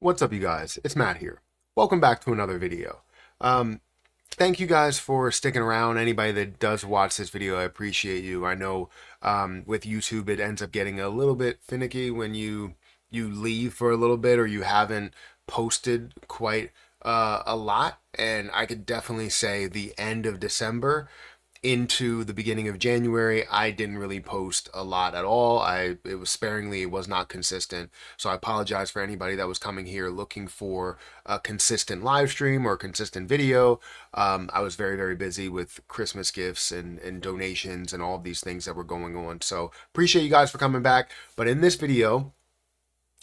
What's up, you guys? It's Matt here. Welcome back to another video. Thank you guys for sticking around. Anybody that does watch this video, I appreciate you. I know with YouTube it ends up getting a little bit finicky when you leave for a little bit or you haven't posted quite a lot. And I could definitely say the end of December into the beginning of January, I didn't really post a lot at all. It was sparingly, it was not consistent. So I apologize for anybody that was coming here looking for a consistent live stream or consistent video. I was very busy with Christmas gifts and donations and all of these things that were going on. So appreciate you guys for coming back. But in this video,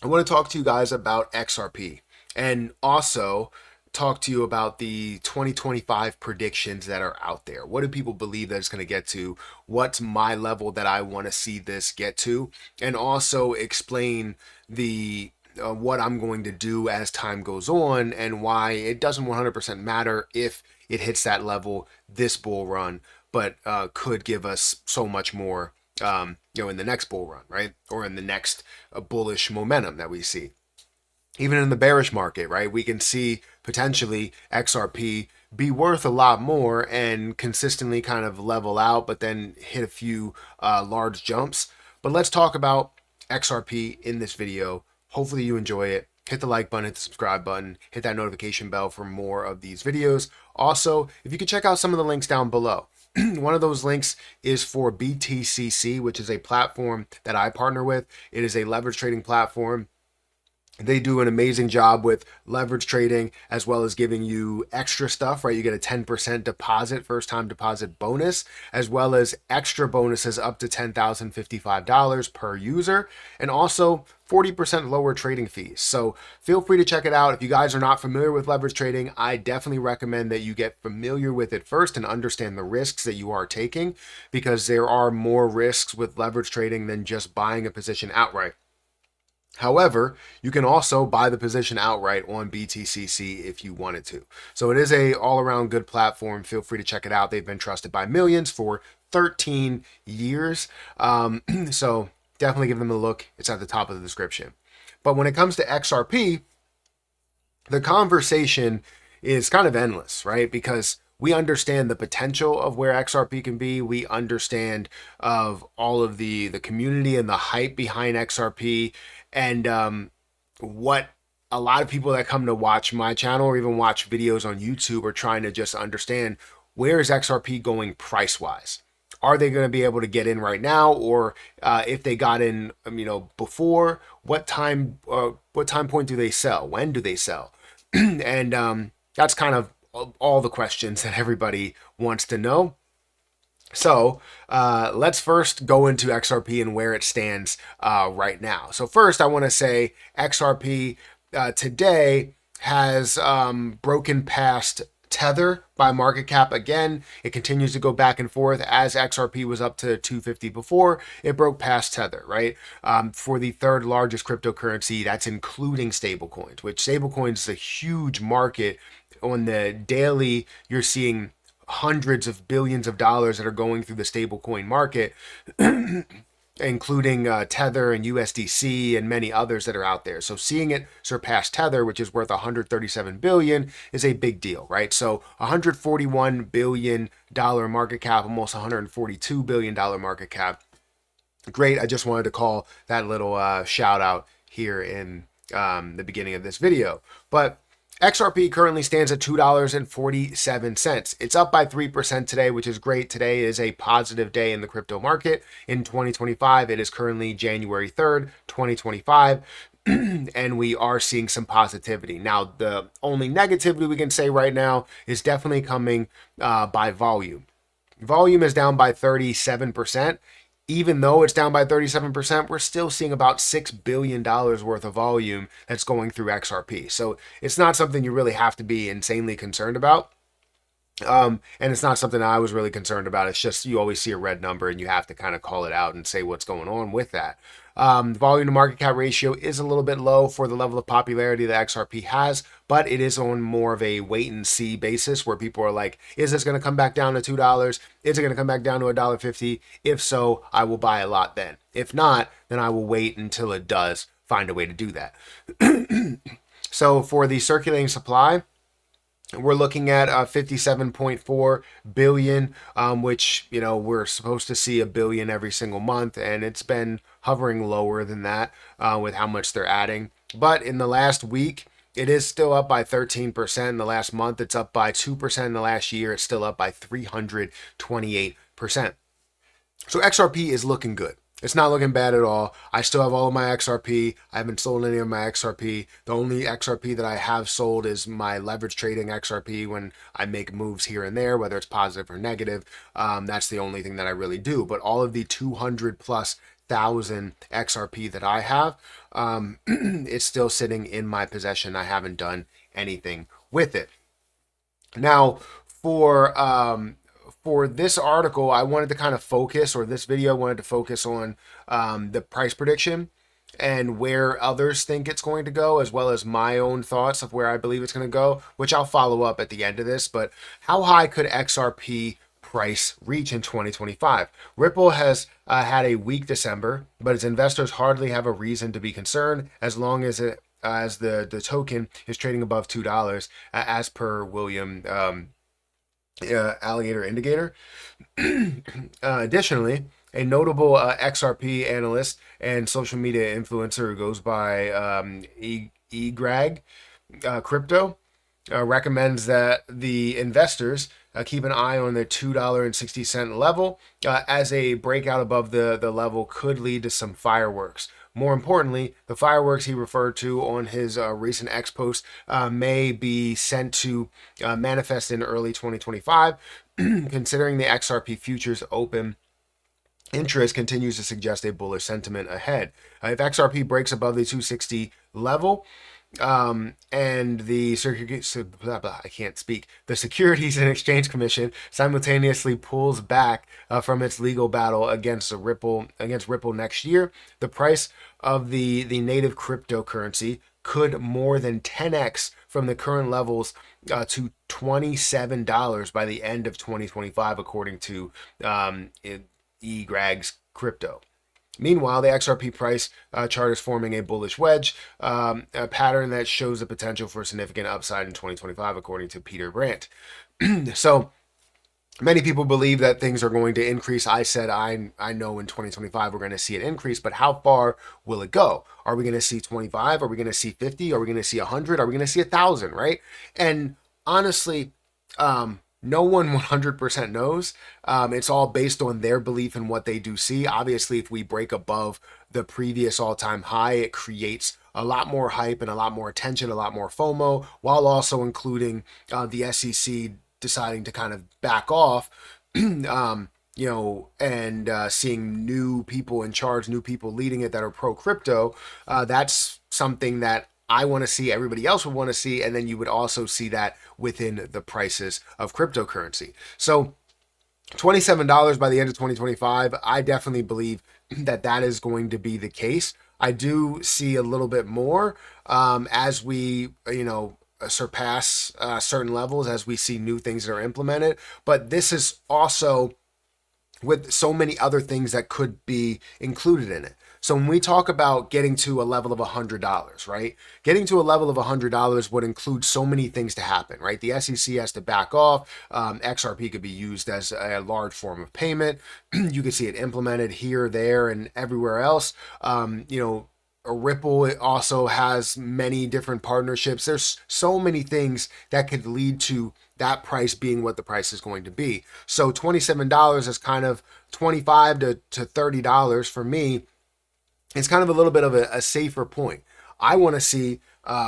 I want to talk to you guys about XRP and also talk to you about the 2025 predictions that are out there. What do people believe that it's going to get to? What's my level that I want to see this get to? And also explain the what I'm going to do as time goes on and why it doesn't 100% matter if it hits that level this bull run, but could give us so much more in the next bull run, right? Or in the next bullish momentum that we see. Even in the bearish market, right? We can see potentially XRP be worth a lot more and consistently kind of level out, but then hit a few large jumps. But let's talk about XRP in this video. Hopefully you enjoy it. Hit the like button, hit the subscribe button, hit that notification bell for more of these videos. Also, if you could check out some of the links down below. One of those links is for BTCC, which is a platform that I partner with. It is a leverage trading platform. They do an amazing job with leverage trading as well as giving you extra stuff, right? You get a 10% deposit, first time deposit bonus, as well as extra bonuses up to $10,055 per user, and also 40% lower trading fees. So feel free to check it out. If you guys are not familiar with leverage trading, I definitely recommend that you get familiar with it first and understand the risks that you are taking, because there are more risks with leverage trading than just buying a position outright. However, you can also buy the position outright on BTCC if you wanted to. So it is a all-around good platform. Feel free to check it out. They've been trusted by millions for 13 years. So definitely give them a look. It's at the top of the description. But when it comes to XRP, the conversation is kind of endless, right? Because we understand the potential of where XRP can be. We understand of all of the community and the hype behind XRP, and what a lot of people that come to watch my channel or even watch videos on YouTube are trying to just understand, where is XRP going price wise? Are they going to be able to get in right now, or if they got in, before, what time point do they sell? When do they sell? And that's kind of all the questions that everybody wants to know. So let's first go into XRP and where it stands right now. So first, I want to say XRP today has broken past Tether by market cap again. It continues to go back and forth. As XRP was up to 250 before, it broke past Tether, right? For the third largest cryptocurrency, that's including stablecoins, which stablecoins is a huge market. On the daily, you're seeing hundreds of billions of dollars that are going through the stablecoin market, including Tether and USDC and many others that are out there. So seeing it surpass Tether, which is worth 137 billion, is a big deal, right? So $141 billion market cap, almost $142 billion market cap. Great. I just wanted to call that little shout out here in the beginning of this video. But XRP currently stands at $2.47. It's up by 3% today, which is great. Today is a positive day in the crypto market in 2025. It is currently January 3rd, 2025. And we are seeing some positivity. Now, the only negativity we can say right now is definitely coming by volume. Volume is down by 37%. Even though it's down by 37%, we're still seeing about $6 billion worth of volume that's going through XRP. So it's not something you really have to be insanely concerned about. And it's not something I was really concerned about. It's just you always see a red number and you have to kind of call it out and say what's going on with that. Volume to market cap ratio is a little bit low for the level of popularity that XRP has, but it is on more of a wait and see basis where people are like, is this going to come back down to $2? Is it going to come back down to $1.50? If so, I will buy a lot then. If not, then I will wait until it does find a way to do that. So for the circulating supply, we're looking at 57.4 billion, which, you know, we're supposed to see a billion every single month, and it's been hovering lower than that with how much they're adding. But in the last week, it is still up by 13%. In the last month, it's up by 2%. In the last year, it's still up by 328%. So XRP is looking good. It's not looking bad at all. I still have all of my XRP. I haven't sold any of my XRP. The only XRP that I have sold is my leverage trading XRP when I make moves here and there, whether it's positive or negative. That's the only thing that I really do. But all of the 200 plus thousand XRP that I have, it's still sitting in my possession. I haven't done anything with it. Now, for this article, I wanted to kind of focus, or this video, I wanted to focus on the price prediction and where others think it's going to go, as well as my own thoughts of where I believe it's going to go, which I'll follow up at the end of this. But how high could XRP price reach in 2025? Ripple has had a weak December, but its investors hardly have a reason to be concerned as long as the token is trading above $2, as per William Alligator Indicator. Additionally, a notable XRP analyst and social media influencer who goes by XRP Crypto recommends that the investors keep an eye on the $2.60 level, as a breakout above the level could lead to some fireworks. More importantly, the fireworks he referred to on his recent X post may be sent to manifest in early 2025, considering the XRP futures open interest continues to suggest a bullish sentiment ahead. If XRP breaks above the 260 level, and the Securities and Exchange Commission simultaneously pulls back from its legal battle against Ripple next year, the price of the native cryptocurrency could more than 10x from the current levels to $27 by the end of 2025, according to XRP Crypto. Meanwhile, the XRP price chart is forming a bullish wedge, a pattern that shows the potential for significant upside in 2025, according to Peter Brandt. So many people believe that things are going to increase. I said I know in 2025 we're going to see it increase, but how far will it go? Are we going to see 25? Are we going to see 50? Are we going to see 100? Are we going to see 1,000, right? And honestly, no one 100% knows. It's all based on their belief in what they do see. Obviously, if we break above the previous all-time high, it creates a lot more hype and a lot more attention, a lot more FOMO, while also including the SEC deciding to kind of back off, and seeing new people in charge, new people leading it that are pro-crypto. That's something that I want to see, everybody else would want to see, and then you would also see that within the prices of cryptocurrency. So $27 by the end of 2025, I definitely believe that is going to be the case. I do see a little bit more as we, surpass certain levels, as we see new things that are implemented. But this is also with so many other things that could be included in it. So when we talk about getting to a level of $100, right? Getting to a level of $100 would include so many things to happen, right? The SEC has to back off. XRP could be used as a large form of payment. You could see it implemented here, there, and everywhere else. Ripple also has many different partnerships. There's so many things that could lead to that price being what the price is going to be. So $27 is kind of $25 to $30 for me. It's kind of a little bit of a safer point. I want to see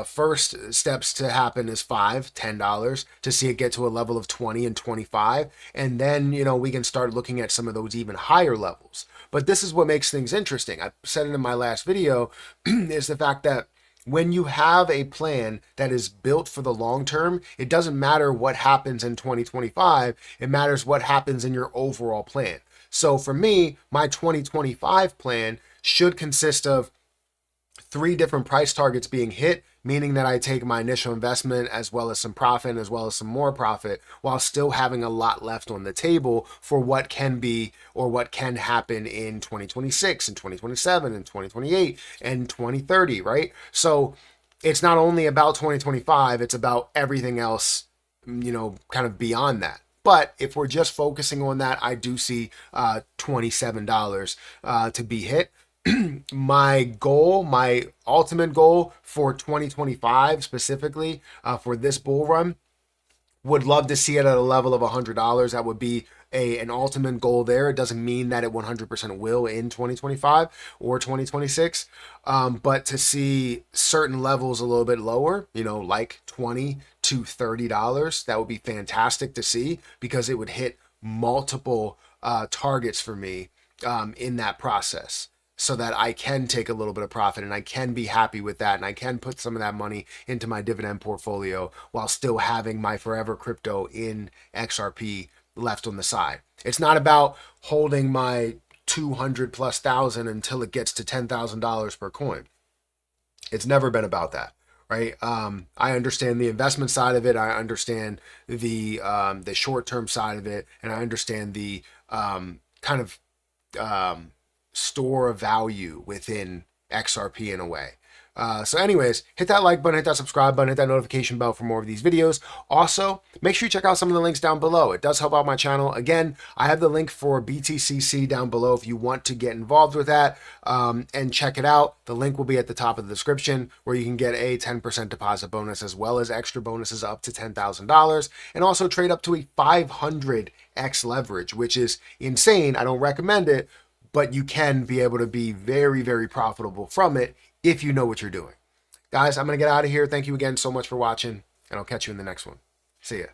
first steps to happen is $5, $10 to see it get to a level of 20 and 25. And then, we can start looking at some of those even higher levels. But this is what makes things interesting. I said it in my last video, is the fact that when you have a plan that is built for the long term, it doesn't matter what happens in 2025. It matters what happens in your overall plan. So for me, my 2025 plan should consist of 3 different price targets being hit, meaning that I take my initial investment as well as some profit, as well as some more profit, while still having a lot left on the table for what can be or what can happen in 2026 and 2027 and 2028 and 2030, right? So it's not only about 2025, it's about everything else, kind of beyond that. But if we're just focusing on that, I do see $27 to be hit. My ultimate goal for 2025 specifically, for this bull run, would love to see it at a level of $100. That would be an ultimate goal there. It doesn't mean that it 100% will in 2025 or 2026, but to see certain levels a little bit lower, like $20 to $30, that would be fantastic to see, because it would hit multiple targets for me in that process, so that I can take a little bit of profit and I can be happy with that, and I can put some of that money into my dividend portfolio while still having my forever crypto in XRP left on the side. It's not about holding my 200 plus thousand until it gets to $10,000 per coin. It's never been about that, right? I understand the investment side of it. I understand the short-term side of it, and I understand the kind of store of value within XRP in a way. So anyways, hit that like button, hit that subscribe button, hit that notification bell for more of these videos. Also, make sure you check out some of the links down below. It does help out my channel. Again, I have the link for BTCC down below if you want to get involved with that, and check it out. The link will be at the top of the description, where you can get a 10% deposit bonus as well as extra bonuses up to $10,000, and also trade up to a 500x leverage, which is insane. I don't recommend it, but you can be able to be very, very profitable from it if you know what you're doing. Guys, I'm going to get out of here. Thank you again so much for watching, and I'll catch you in the next one. See ya.